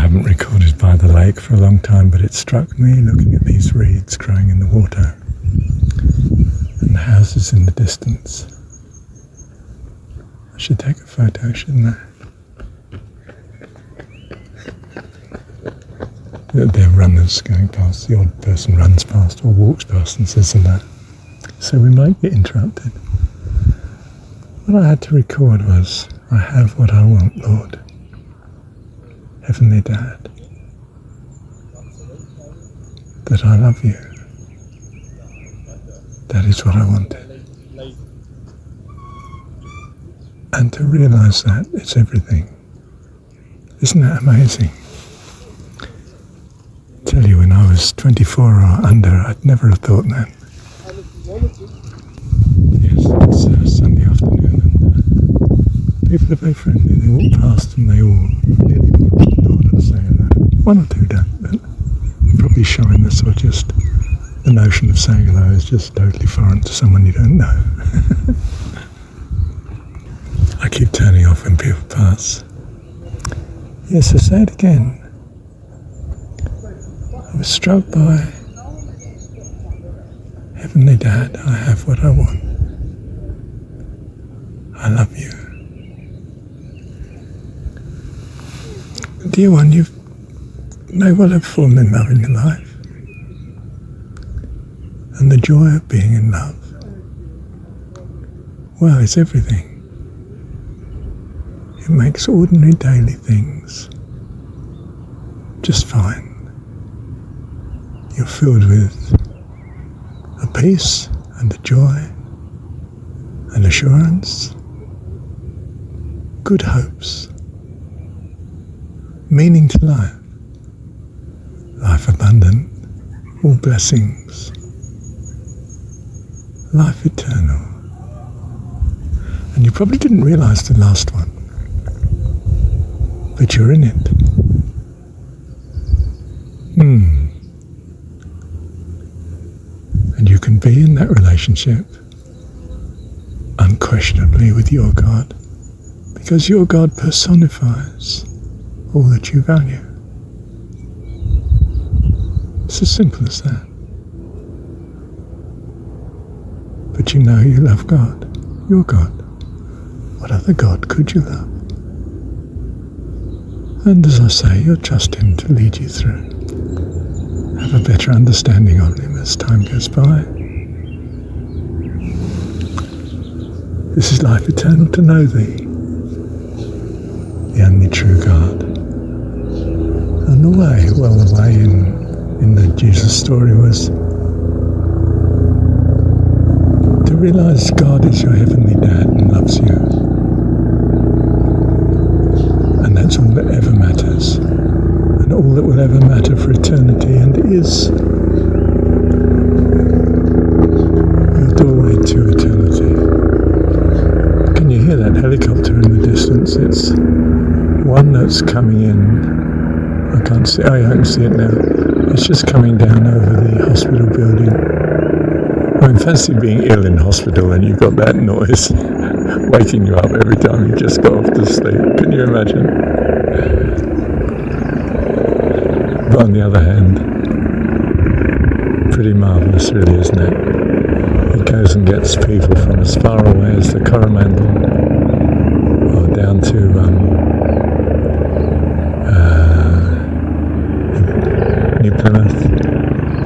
haven't recorded by the lake for a long time, but it struck me looking at these reeds growing in the water and the houses in the distance. I should take a photo, shouldn't I? There are runners going past, the odd person runs past or walks past and says hello. So we might get interrupted. What I had to record was, I have what I want, Lord. Heavenly Dad, that I love you. That is what I wanted. And to realise that it's everything. Isn't that amazing? I tell you, when I was 24 or under, I'd never have thought that. Yes, it's Sunday afternoon, and people are very friendly. They walk past and they all nearly know what to say. One or two don't, but probably shyness or just the notion of saying hello is just totally foreign to someone you don't know. I keep turning off when people pass. Yes, I say it again. I was struck by Heavenly Dad, I have what I want. I love you. Dear one, you may well have fallen in love in your life. And the joy of being in love, well, it's everything. It makes ordinary daily things just fine. You're filled with a peace and a joy, an assurance, good hopes, meaning to life, life abundant, all blessings, life eternal. And you probably didn't realise the last one, but you're in it. And you can be in that relationship unquestionably with your God, because your God personifies all that you value. It's as simple as that. But you know you love God, your God. What other God could you love? And as I say, you'll trust Him to lead you through. Have a better understanding of Him as time goes by. This is life eternal, to know Thee, the only true God. And the way, well, the way in the Jesus story was to realise God is your Heavenly Dad and loves you. And that's all that ever matters. And all that will ever matter for eternity, and is your doorway to eternity. Can you hear that helicopter in the distance? It's one that's coming in. I can't see. Oh, yeah, I can see it now. It's just coming down over the hospital building. I mean, fancy being ill in hospital and you've got that noise waking you up every time you just got off to sleep. Can you imagine? But on the other hand, pretty marvellous really, isn't it? It goes and gets people from as far away as the Coromandel or down to New Plymouth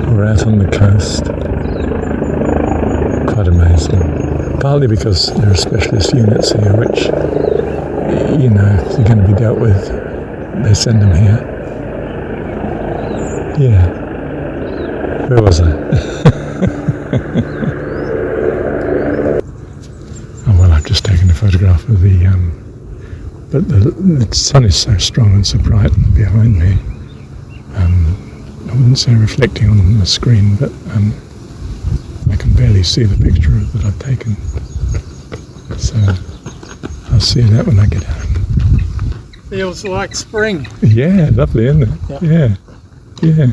or out on the coast. Quite amazing. Partly because there are specialist units here which, you know, if they're going to be dealt with, they send them here. Yeah. Where was I? Oh, well, I've just taken a photograph of the, but the sun is so strong and so bright behind me. I wouldn't say reflecting on the screen, but I can barely see the picture that I've taken. So I'll see that when I get home. Feels like spring. Yeah, lovely, isn't it? Yeah. Yeah.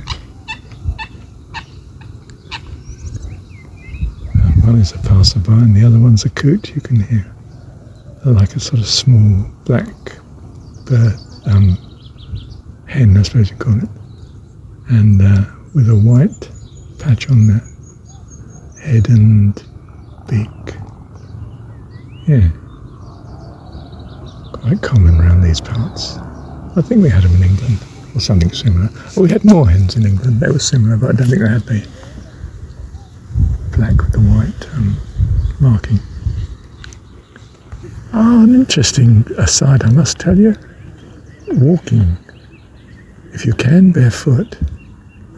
One is a passerby and the other one's a coot, you can hear. They're like a sort of small black bird, hen, I suppose you call it, and with a white patch on the head and beak. Yeah, quite common around these parts. I think we had them in England, or something similar. Well, we had more hens in England, they were similar, but I don't think they had the black with the white marking. Oh, an interesting aside, I must tell you. Walking, if you can, barefoot.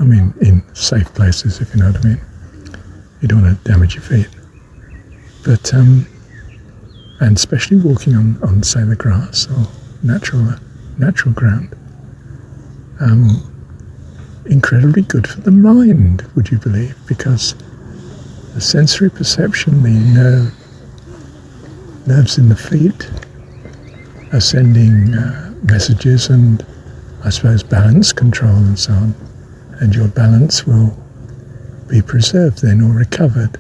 I mean, in safe places, if you know what I mean. You don't want to damage your feet. But, and especially walking on say, the grass or natural ground. Incredibly good for the mind, would you believe? Because the sensory perception, the nerves in the feet are sending messages and, I suppose, balance control and so on. And your balance will be preserved then or recovered,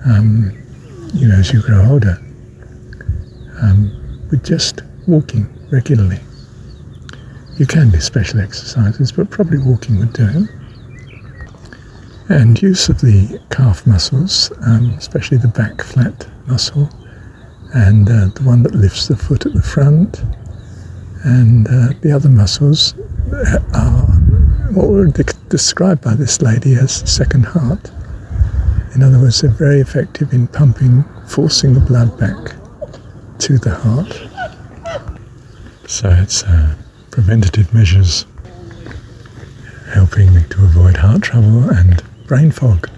as you grow older, with just walking regularly. You can do special exercises, but probably walking would do it. And use of the calf muscles, especially the back flat muscle, and the one that lifts the foot at the front, and the other muscles are what were described by this lady as second heart. In other words, they're very effective in forcing the blood back to the heart. So it's preventative measures helping to avoid heart trouble and brain fog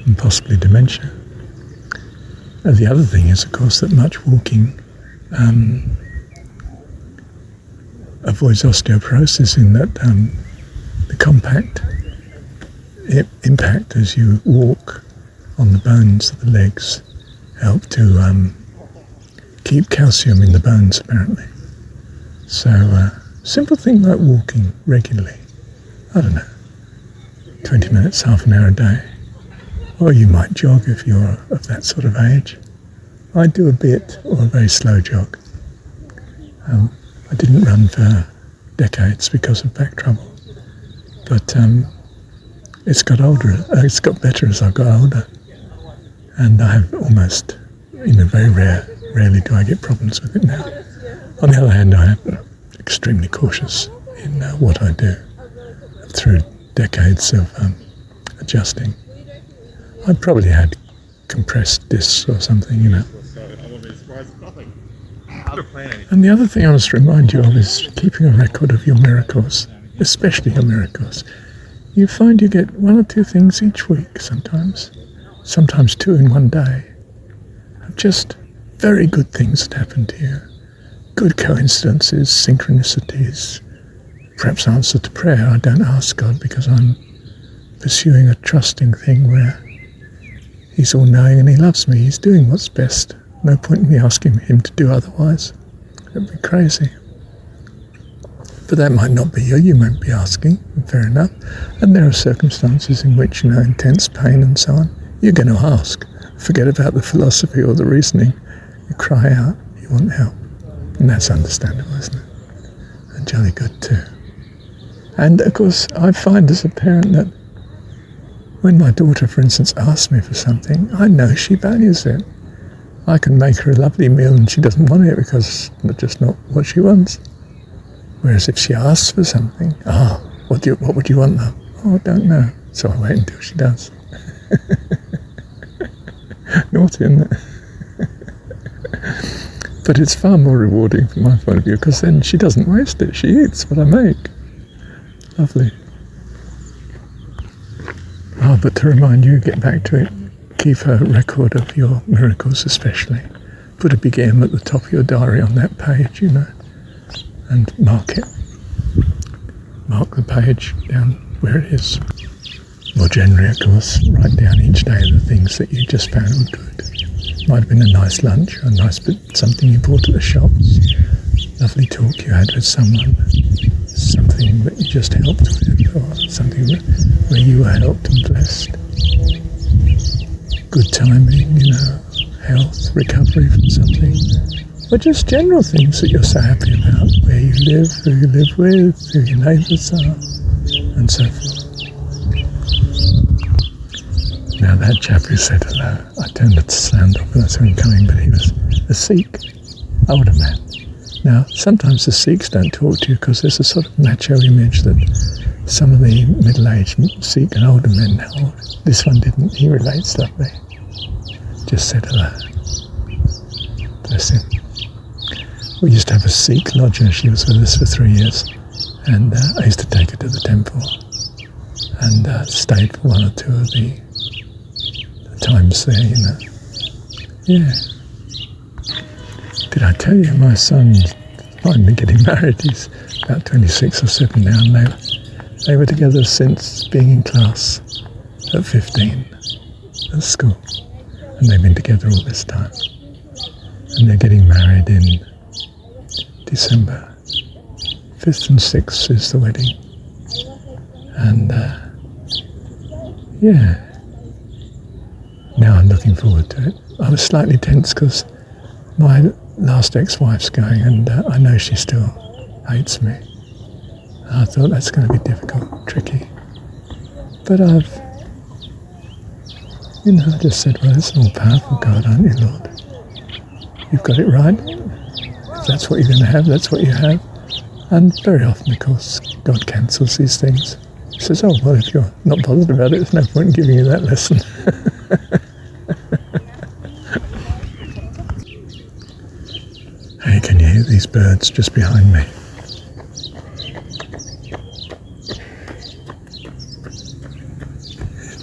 and possibly dementia. And the other thing is, of course, that much walking avoids osteoporosis in that the compact impact as you walk on the bones of the legs help to keep calcium in the bones, apparently. So simple thing like walking regularly, I don't know, 20 minutes, half an hour a day. Or you might jog if you're of that sort of age. I do a bit, or a very slow jog. I didn't run for decades because of back trouble, but it's got better as I got older, and I have almost, very rarely do I get problems with it now. On the other hand, I am extremely cautious in what I do through decades of adjusting. I probably had compressed discs or something, And the other thing I must remind you of is keeping a record of your miracles, especially your miracles. You find you get one or two things each week sometimes two in one day, of just very good things that happen to you. Good coincidences, synchronicities, perhaps answer to prayer. I don't ask God because I'm pursuing a trusting thing where He's all-knowing and He loves me. He's doing what's best. No point in me asking Him to do otherwise. It'd be crazy. But that might not be you. You might be asking, fair enough. And there are circumstances in which, intense pain and so on, you're going to ask. Forget about the philosophy or the reasoning. You cry out, you want help. And that's understandable, isn't it? And jolly good too. And of course, I find as a parent that when my daughter, for instance, asks me for something, I know she values it. I can make her a lovely meal and she doesn't want it because it's just not what she wants. Whereas if she asks for something, what would you want now? Oh, I don't know. So I wait until she does. Naughty, isn't it? But it's far more rewarding from my point of view because then she doesn't waste it. She eats what I make. Lovely. But to remind you, get back to it, keep a record of your miracles especially. Put a big M at the top of your diary on that page, and mark it. Mark the page down where it is. More generally, of course, write down each day the things that you just found were good. Might have been a nice lunch, or a nice bit, something you bought at the shops, lovely talk you had with someone, something that you just helped with, or something where you were helped and blessed. Good timing, health, recovery from something, or just general things that you're so happy about, where you live, who you live with, who your neighbours are, and so forth. Now that chap who said hello, I turned the sound off and I saw him coming, but he was a Sikh, older man. Now, sometimes the Sikhs don't talk to you because there's a sort of macho image that some of the middle-aged Sikh and older men hold. This one didn't. He relates lovely. Just said hello. Bless him. We used to have a Sikh lodger. She was with us for 3 years. And I used to take her to the temple and stayed for 1 or 2 of the times there, you know. Yeah. Did I tell you my son's finally getting married? He's about 26 or 7 now, and they were together since being in class at 15 at school. And they've been together all this time. And they're getting married in December. 5th and 6th is the wedding. And yeah. Now I'm looking forward to it. I was slightly tense because my last ex-wife's going, and I know she still hates me. I thought that's going to be difficult, tricky. But I just said, well, it's an all-powerful God, aren't you, Lord? You've got it right. If that's what you're going to have, that's what you have. And very often, of course, God cancels these things. He says, oh, well, if you're not bothered about it, there's no point in giving you that lesson. Hey, can you hear these birds just behind me?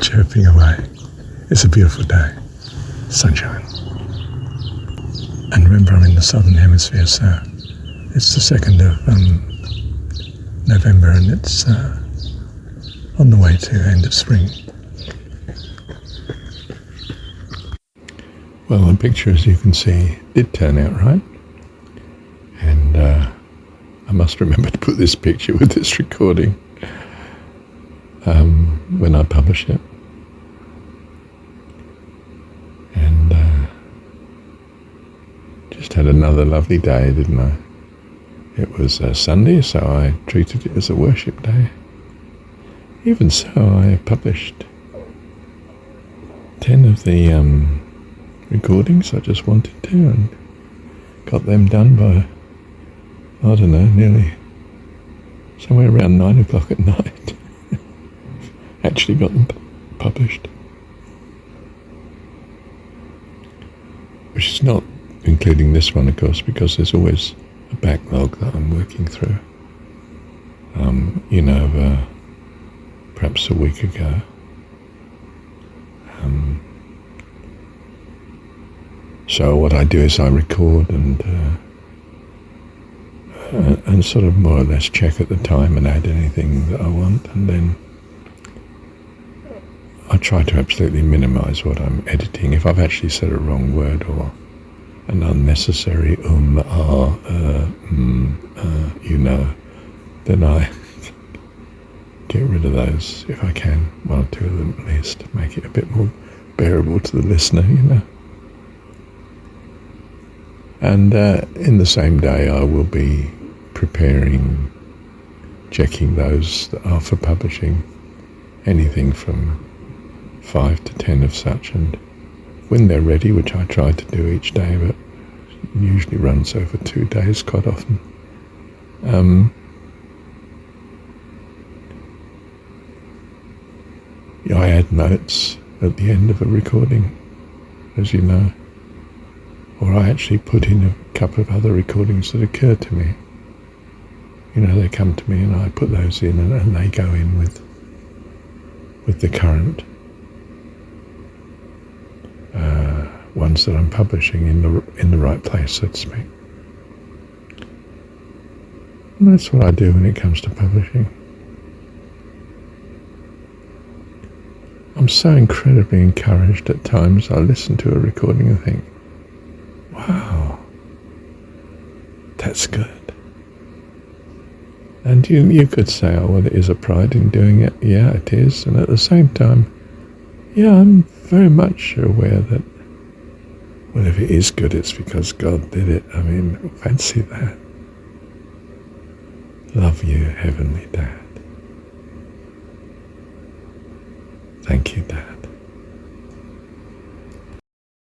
Chirping away. It's a beautiful day. Sunshine. And remember, I'm in the southern hemisphere, so it's the 2nd of November, and it's on the way to end of spring. Well, the picture, as you can see, did turn out right. And I must remember to put this picture with this recording when I publish it. And just had another lovely day, didn't I? It was Sunday, so I treated it as a worship day. Even so, I published 10 of the recordings I just wanted to, and got them done by, I don't know, nearly somewhere around 9 o'clock at night. Actually got them published. Which is not including this one, of course, because there's always a backlog that I'm working through. Perhaps a week ago. So what I do is I record and sort of more or less check at the time and add anything that I want, and then I try to absolutely minimise what I'm editing. If I've actually said a wrong word or an unnecessary then I get rid of those if I can, 1 or 2 of them at least, to make it a bit more bearable to the listener, And in the same day I will be checking those that are for publishing, anything from 5 to 10 of such, and when they're ready, which I try to do each day, but usually runs over 2 days quite often, I add notes at the end of a recording, as you know, or I actually put in a couple of other recordings that occur to me. They come to me and I put those in, and they go in with the current ones that I'm publishing in the right place, so to speak. And that's what I do when it comes to publishing. I'm so incredibly encouraged at times. I listen to a recording and think, wow, that's good. And you could say, oh, well, it is a pride in doing it. Yeah, it is. And at the same time, yeah, I'm very much aware that Well, if it is good, it's because God did it. I mean, fancy that. Love you, Heavenly Dad. Thank you, Dad.